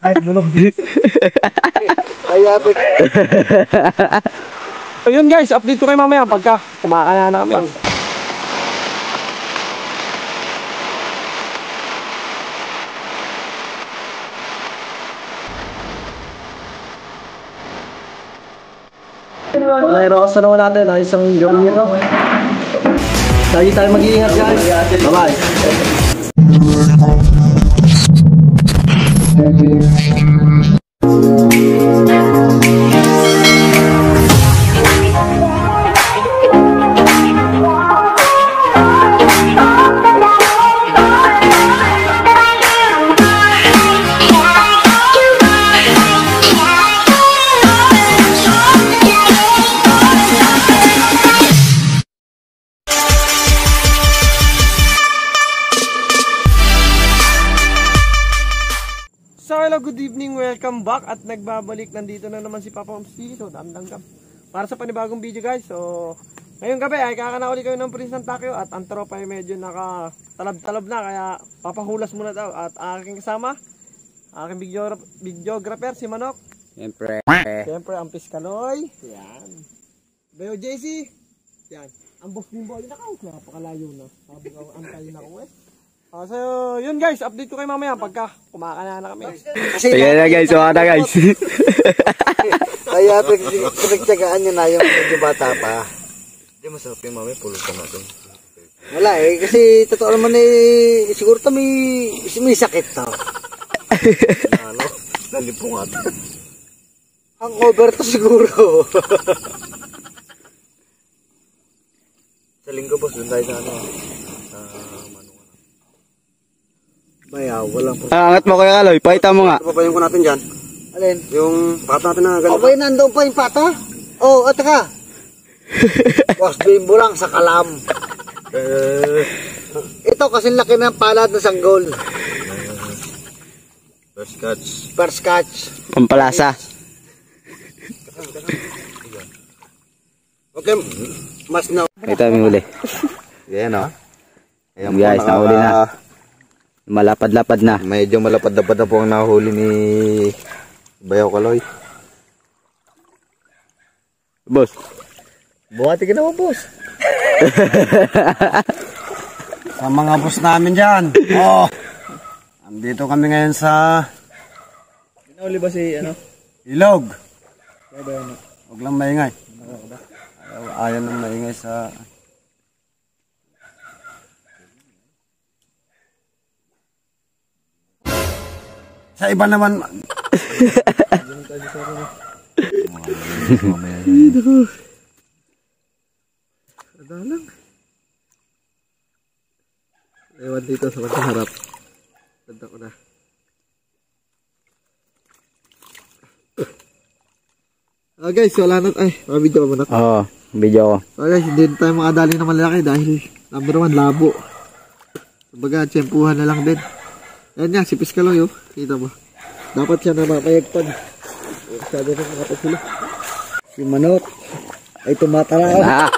Ay, bulog. Kaya so yun guys, update ko kayo mamaya pagka kumakaya na kami. Nairosa naman natin ay isang job nito. Lagi tayo mag-iingat guys. Bye bye. So hello, good evening, welcome back. At nagbabalik, nandito na naman si Papa Omski. So damdam para sa panibagong video guys. So ngayong gabi ay kakanauli kayo ng Prince ng Takyo. At ang tropa ay medyo nakatalab-talab na, kaya papahulas muna daw. At aking kasama, aking videographer si Manok. Siyempre ang Piskaloy. Yan Bayo JC. Yan ang boss ni Boy. Napakalayo na. Sabi ko antayin ako so yun guys, update ko kayo mamaya pagka kumakana na kami. Sige na guys, wala na guys. Kaya pinagtyagaan nyo na yung medyo bata pa. Hindi masarap yung mamaya, pulutan natin. Wala kasi totoo naman siguro ito may sakit to. Ano? Nalipungan. Ang cover to siguro. Sa linggo boss, doon tayo sa ano. Bayaw, walang angat mo kaya Kaloy, pakita mo nga. Papayin ko natin dyan. Alin? Yung pata natin na ganito. Okay, nandoon pa yung pata? Oo, at ka. Boss bimbo lang sa kalam. Ito kasi laki ng palad na sanggol. First catch. First catch. Pampalasa. Okay, mas na. Ito yung huli. Yan o. Ayan guys, nahuli na. Malapad-lapad na. Medyo malapad-lapad na po ang nahuli ni Bayaw Kaloy. Boss. Buhati ka naman, boss. Sa mga boss namin dyan. Andito kami ngayon sa Pinauli ba si Ilog. Huwag lang maingay. Ayaw nang maingay sa iba naman. Adalang. Ewan dito sa harap. Ganda ko na. Guys, wala na. Ay, video ko muna. Oo, video ko. Guys, hindi tayo makadali na malaki dahil number 1, labo. Kumbaga, tsempuhan na lang din. Ayan nga, si Piskaloy, kita mo. Dapat siya na mapayagpag. Sabi na nakapag sila. Si Manok ay tumatala.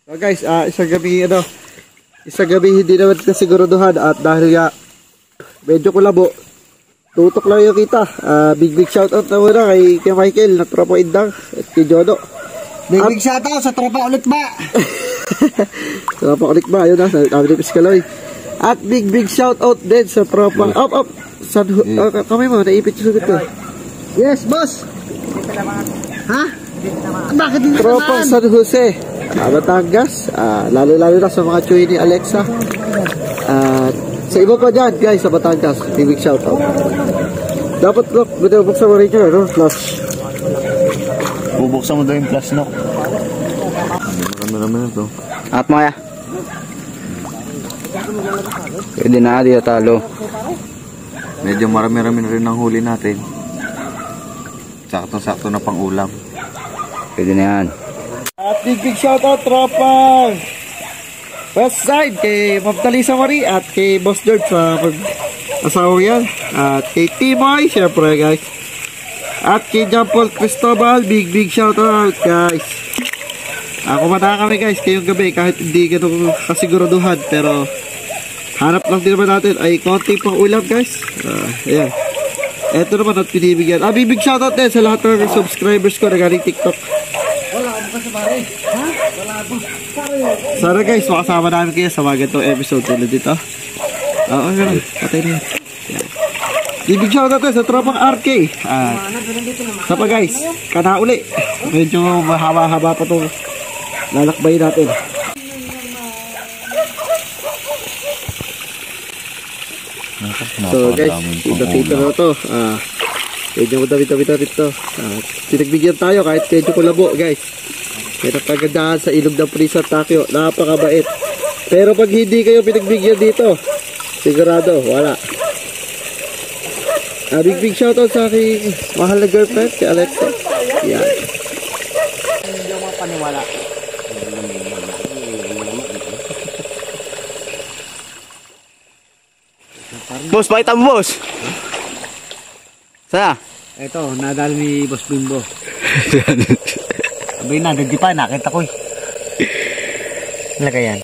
So guys, isang gabi hindi naman kasiguraduhan at dahil medyo kulabo, tutok lang yung kita. Big shoutout na muna kay Michael na tropa Indang at kay Jodo. Big shoutout sa tropa ulit ba? Tropa ulit ba? Ayun na, sabi ni Piskaloy. At big shoutout din sa tropa up kami mo, naipit yung sulit ko. Yes, boss! Ha? Bakit dito tropa San Jose, Batangas, lalo na sa mga chuy ni Alexa. Sa iba pa dyan guys sa Batangas, big shoutout. Dapat buksan mo rin yun, flash. Bubuksan mo daw yung flash, no? Marami na ito. At mo kaya. Pwede na dito talo. Medyo marami-rami na rin ang huli natin. Sakto-sakto na pang ulam. Pwede na yan. At big shoutout tropa West Side kay Ma'am Talisa Marie at kay Boss George sa asawa yan. At kay Timoy, syempre guys. At kay John Paul Cristobal, big shoutout guys. Kumata kami guys kayong gabi kahit hindi ganun kasiguraduhan, pero hanap lang din naman natin ay konti pang ulam guys. Ayan. Eto naman at pinibigyan. Big shoutout din sa lahat ng subscribers ko na galing TikTok. Sana guys, makasama namin kayo sa mga ganitong episode tulad dito. Oo, ganun. Patay na yun. Big shoutout din sa tropang RK. Sa pa guys, kana uli. Medyo mahaba-haba pa itong lalakbay natin. So guys, dito na ito. Medyo madami-dami na rito. Pinagbigyan tayo kahit medyo kulabo guys. Kaya napagandahan sa ilog ng Prisan Takyo. Napakabait. Pero pag hindi kayo pinagbigyan dito, sigurado, wala. Big shoutout sa aking mahal na girlfriend, si Alexa. Yan. Hindi ako mapaniwala. Boss, pakita mo, boss. Sana? Ito, nadal ni Boss Bimbo. Abay na, di pa, nakita ko eh. Talaga yan.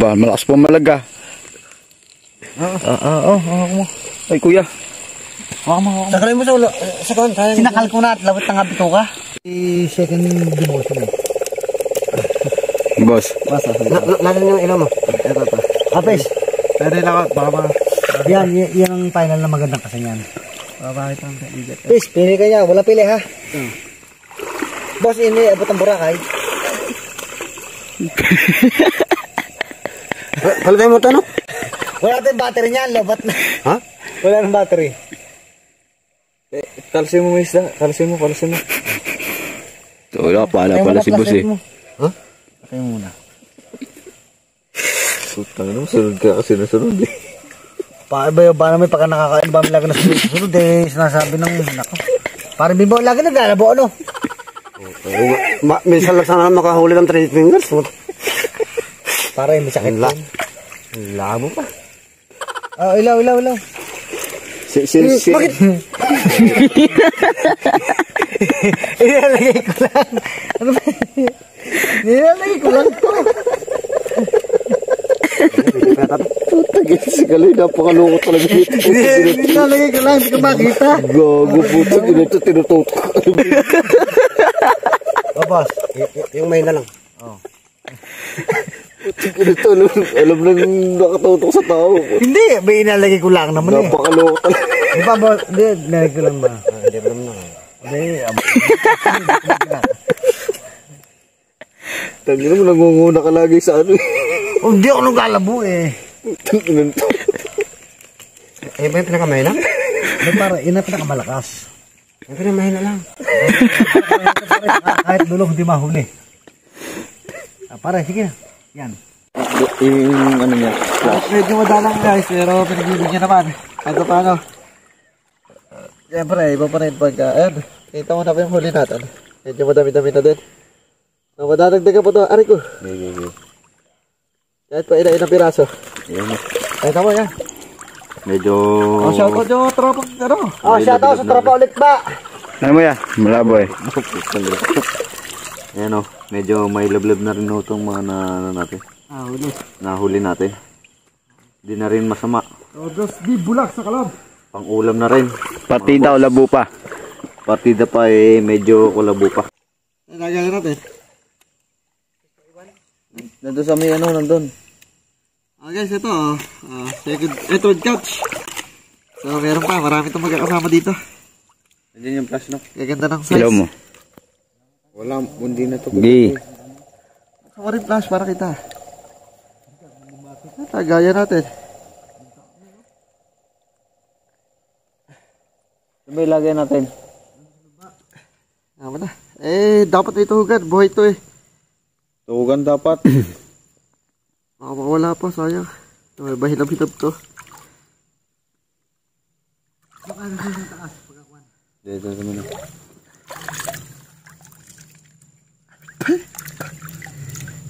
Ba, malakas po malaga. Oo. Ay, kuya. Huwag mo. Sakalay mo sa ulo. Sa kawan, Sinakal ko na at labot ng abito ka. Second demotion eh. Boss. Basta. Nasaan yung ilaw mo? Ito to. Apes. Pero lang ako, baka Yan ang final na magandang kasanyan. bakit ang kaigat. Pis, pili ka niya. Wala pili ha. Boss, ini abot ang Boracay. Kalagay mo ito, no? Wala tayong battery niyan, lobat na. Ha? Wala nang battery. Kalsin mo, isda. Kalsin mo. Wala, pala si boss eh. Ha? Patay mo muna. Putang ina, sunod ka kasi nasunod eh. Ba na may pagka nakakain ba lagi na sunod eh. Sinasabi ng nako. Parang Bimbo lagi naglalabo ano. Minsan lang sana makahuli ng 3 fingers. Para may sakit lang. Labo pa. Ilaw. Bakit? Nilalagay ko lang. Ano ba? Nilalagay ko lang to. Puta guys, galay, napakalungkot talaga dito. Nilalagay ko lang, hindi ko makita. Gago puta, ginito tinututok. Boss, Yung may na lang. Ginito, alam na nakatutok sa tao. hindi, may inalagay ko lang naman eh. Napakalungkot talaga. Di ba boss? Hindi, nilalagay ko lang ba? Hindi pa naman. Hindi, Tangina mo, nangunguna ka lagi sa ano eh. hindi ako naglalabo eh. Tanginan to. Ayun ba yung pinakamay na? May para, ina pinakamalakas. Yung pinamay na lang. Kahit dulong, hindi mahuli. Pare, sige na. Yan. Yung ano niya. Medyo madalang guys, pero pinagbibigyan naman. Kahit paano. Siyempre, iba pa rin pagka, ayan, kita mo na pa yung huli natin. Medyo madami-dami na din. Madadagdagan po ito, aray ko. Kahit pa ilang piraso. Yan. Kahit mo yan. Medyo... Shoutout yung tropang, ano. Shoutout sa tropa ulit ba? Ano mo yan? Malabo eh. Ayan o, medyo may lablab na rin itong mga natin. Huli. Nahuli natin. Hindi na rin masama. Dos, di bulak sa kalab. Pang ulam na rin. Partida o labo pa. Partida pa eh, medyo kulabo pa. Nagagaya natin. Nandun sa may ano, nandun. Guys, ito second, third couch. So, meron pa, marami itong magkakasama dito. Nandiyan yung flash no? Gaganda ng size. Ilaw mo. Wala, hindi na to. Gi. Sama rin flash para kita. Gaya natin. Ano ba ilagay natin? Tama na. Dapat ito hugad. Buhay ito eh. Tugan dapat. Baka mawala pa, sayang. Bahilap-hilap to. Dito sa muna.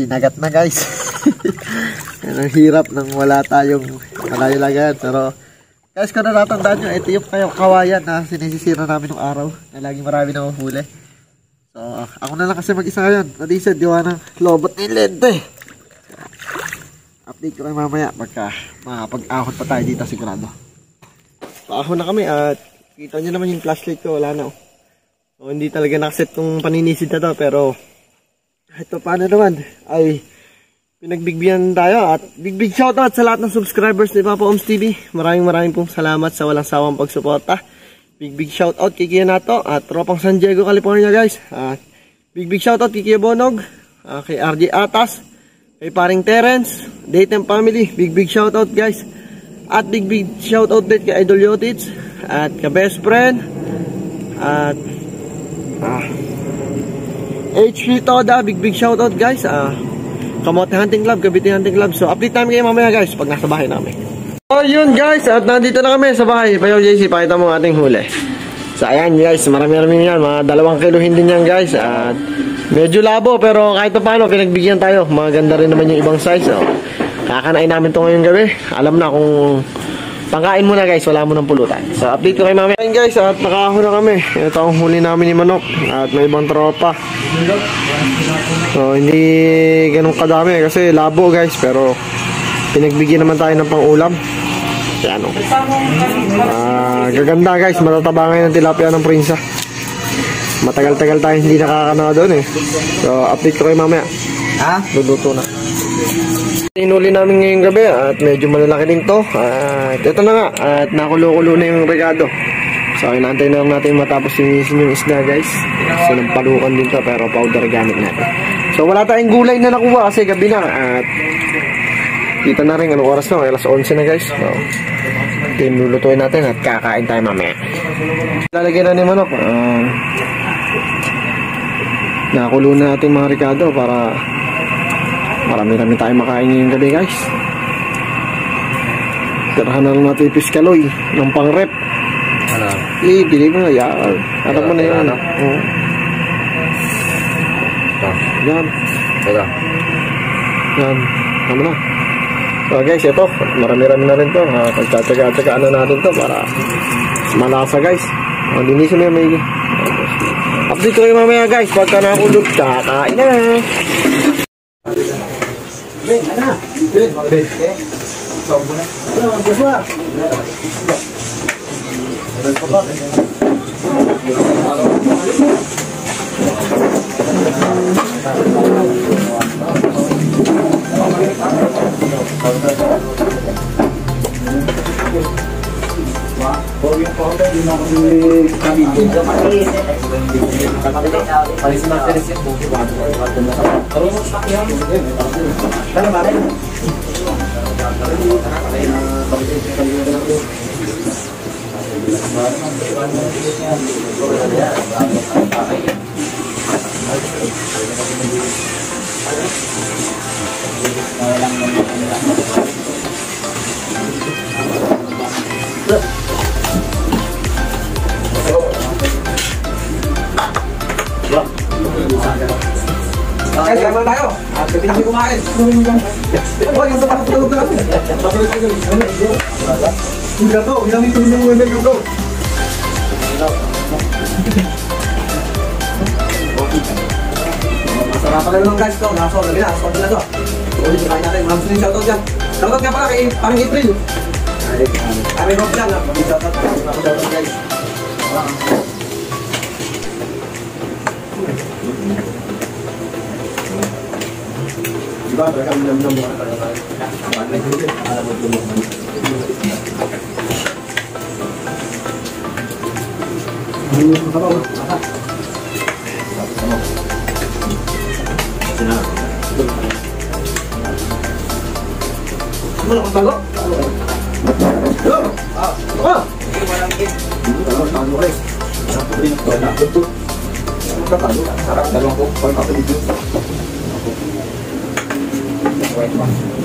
Hinagat na guys. Yan ang hirap nang wala tayong malayo lagayan. Pero guys, kung natatandaan nyo, ito yung kawayan na sinisisira namin ng araw. Na laging marami na mahuli. So, ako na lang kasi mag-isa ngayon. Nadisa, diwa ng lobot ni Lente. Update ko lang mamaya pagka makapag-ahon pa tayo dito sigurado. Paahon na kami at kita nyo naman yung flashlight ko, wala na oh. So, hindi talaga nakaset tong paninisid na to, pero ito paano naman ay pinagbigyan tayo at big shoutout sa lahat ng subscribers ni Papa Oms TV. Maraming pong salamat sa walang sawang pagsuporta. Big shoutout kay Kia Nato at tropang San Diego, California guys. At big shoutout kay Kia Bonog, kay RJ Atas, kay paring Terence, Dayton Family, big shoutout guys. At big shoutout din kay Idol Yotits at kay Best Friend at HP Toda, big shoutout guys. Kamote Hunting Club, Cavite Hunting Club. So update namin kayo mamaya guys pag nasa bahay namin. So yun guys, at nandito na kami sa bahay. Payo JC, pakita mo ang ating huli. So ayan guys, marami yan, mga 2 kilohin din yan guys. At medyo labo pero kahit pa paano pinagbigyan tayo. Maganda rin naman yung ibang size. So, kakanain namin to ngayong gabi. Alam na kung pangkain mo na guys, wala mo ng pulutan. So update ko kayo mamaya. Ayan guys, at nakahon na kami. Ito ang huli namin ni Manok. At may ibang tropa. So hindi ganun kadami kasi labo guys. Pero pinagbigyan naman tayo ng pang-ulam. Yan o. Gaganda guys, matataba ngayon ng tilapia ng prinsa. Matagal-tagal tayo hindi nakakana doon eh. So update ko kayo mamaya. Luluto na. Inuli namin ngayong gabi at medyo malalaki din to. At ito na nga, at nakulo-kulo na yung regado. So inaantay na lang natin matapos yung isda guys. So nampalukan din to pero powder gamit natin. So wala tayong gulay na nakuha kasi gabi na. At kita na rin anong oras na, alas 11 na guys. So lulutuin natin at kakain tayo mamaya. Lalagyan na ni Manok. Nakulo na natin mga regado para marami tayong makain ngayong gabi guys. Tirahan na lang natin yung piskaloy ng pang-rep. Bili mo na yan. Harap mo na yan. Yan. Yan. Tama na. So guys, ito. Marami na rin to. Pagtsatsagaan na natin to para malasa guys. Linisin mo yung may update ko kayo mamaya guys. Pagka nakulog, kakain na. Ben, ana. Ben. Sobo na. Ano, gusto ba? Guys, gagawin tayo. Pwede namin kumain. Huwag yung sa tulog na kami. Huwag na to. Huwag namin tulog ng women ko. Masarapan na lang guys to. Naso, lagi na. Aswad na to. Ulit yung kain natin. Maraming sining shoutout dyan. Shoutout nga pala kay parang April. Kami Rob dyan. Shoutout guys. Diba? Kami naman mukha tayo. Mana kau tahu? Yo, apa?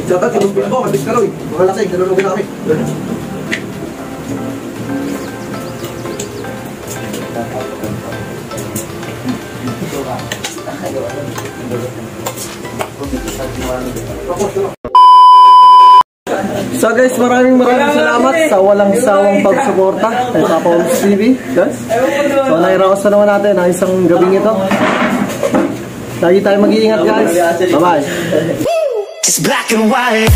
Jatah terus bimbo habis kalau mahal sih kalau kita kami. So guys, maraming salamat sa walang sawang pagsuporta kay Papa Oms TV, guys. So nairaos na naman natin ang isang gabing ito. Lagi tayo mag-iingat guys. Bye bye. It's black and white.